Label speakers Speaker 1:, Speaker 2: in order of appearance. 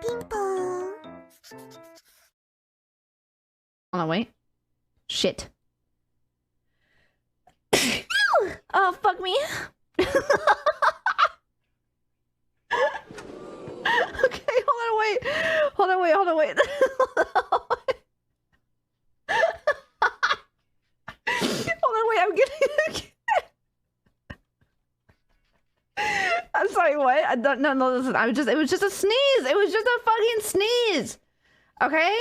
Speaker 1: Ping pong.
Speaker 2: Oh, wait. Shit. Oh, fuck me. Okay, hold on, wait. Hold on, wait. Hold on, wait, I'm getting... I'm sorry, what? I don't, no, listen, it was just a sneeze. It was just a fucking sneeze. Okay?